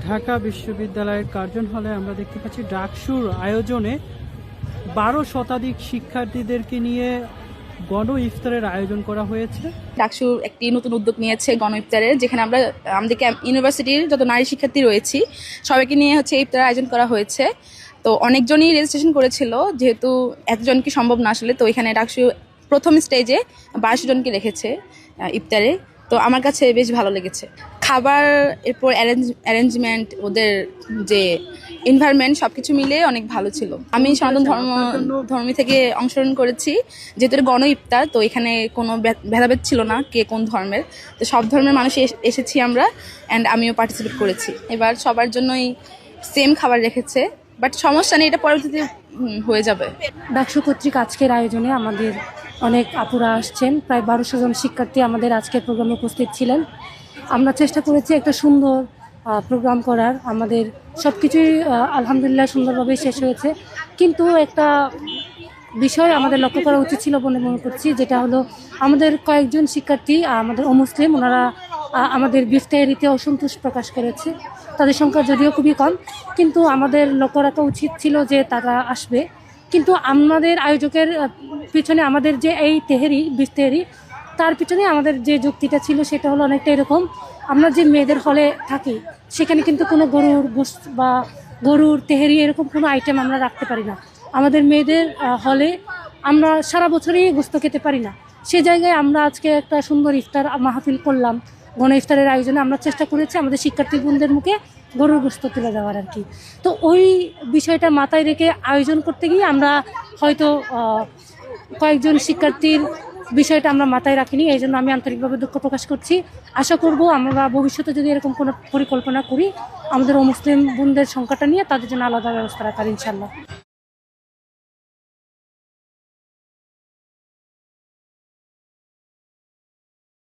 ঢাকা বিশ্ববিদ্যালয়ের কার্জন হলে আমরা দেখতে পাচ্ছি ডাকসুর আয়োজনে 12 শতাধিক শিক্ষার্থীদেরকে নিয়ে গণ ইফতারের আয়োজন করা হয়েছে। ডাকসু একটি নতুন উদ্যোগ নিয়েছে গণ ইফতারের, যেখানে আমাদের ইউনিভার্সিটির যত নারী শিক্ষার্থী রয়েছি সবাইকে নিয়ে ইফতারের আয়োজন করা হয়েছে। তো অনেকজনই রেজিস্ট্রেশন করেছিল, যেহেতু এতজনকে সম্ভব না আসলে, তো এখানে ডাকসু প্রথম স্টেজে 22 জনকে রেখেছে ইফতারে। তো আমার কাছে বেশ ভালো লেগেছে খাবার, এরপর অ্যারেঞ্জমেন্ট, ওদের যে এনভায়রনমেন্ট সবকিছু মিলে অনেক ভালো ছিল। আমি সনাতন ধর্ম থেকে অংশগ্রহণ করেছি, যেহেতু গণ ইফতার, তো এখানে কোনো ভেদাভেদ ছিল না কে কোন ধর্মের, তো সব ধর্মের মানুষ এসেছি আমরা, অ্যান্ড আমিও পার্টিসিপেট করেছি। এবার সবার জন্যই সেম খাবার রেখেছে, বাট সমস্যা নেই, এটা পরবর্তীতে হয়ে যাবে। ডাকসু কর্তৃক আজকের আয়োজনে আমাদের অনেক আপুরা আসছেন, প্রায় 1200 জন শিক্ষার্থী আমাদের আজকের প্রোগ্রামে উপস্থিত ছিলেন। আমরা চেষ্টা করেছি একটা সুন্দর প্রোগ্রাম করার, আমাদের সব কিছুই আলহামদুলিল্লাহ সুন্দরভাবে শেষ হয়েছে। কিন্তু একটা বিষয় আমাদের লক্ষ্য করা উচিত ছিল বলে মনে করছি, যেটা হলো আমাদের কয়েকজন শিক্ষার্থী আমাদের অমুসলিম, ওনারা আমাদের বিফতারিতে অসন্তোষ প্রকাশ করেছে। তাদের সংখ্যা যদিও খুবই কম, কিন্তু আমাদের লক্ষ্য রাখা উচিত ছিল যে তারা আসবে। কিন্তু আমাদের আয়োজকের পিছনে আমাদের যে এই বিফতারি, তার পিছনে আমাদের যে যুক্তিটা ছিল সেটা হলো অনেকটা এরকম, আমরা যে মেয়েদের হলে থাকি সেখানে কিন্তু কোনো গরুর গোশত বা গরুর তেহেরি এরকম কোনো আইটেম আমরা রাখতে পারি না। আমাদের মেয়েদের হলে আমরা সারা বছরই গোশত খেতে পারি না। সে জায়গায় আমরা আজকে একটা সুন্দর ইফতার মাহফিল করলাম। গণ ইফতারের আয়োজনে আমরা চেষ্টা করেছি আমাদের শিক্ষার্থী বোনদের মুখে গরুর গোশত তুলে দেওয়ার আর কি। তো ওই বিষয়টা মাথায় রেখে আয়োজন করতে গিয়ে আমরা হয়তো কয়েকজন শিক্ষার্থীর বিষয়টা আমরা মাথায় রাখিনি, এই জন্য আমি আন্তরিকভাবে দুঃখ প্রকাশ করছি। আশা করব আমরা ভবিষ্যতে যদি এরকম কোনো পরিকল্পনা করি আমাদের মুসলিম বোনদের সংখ্যাটা নিয়ে তাদের জন্য আলাদা ব্যবস্থা রাখার, ইনশাল্লাহ।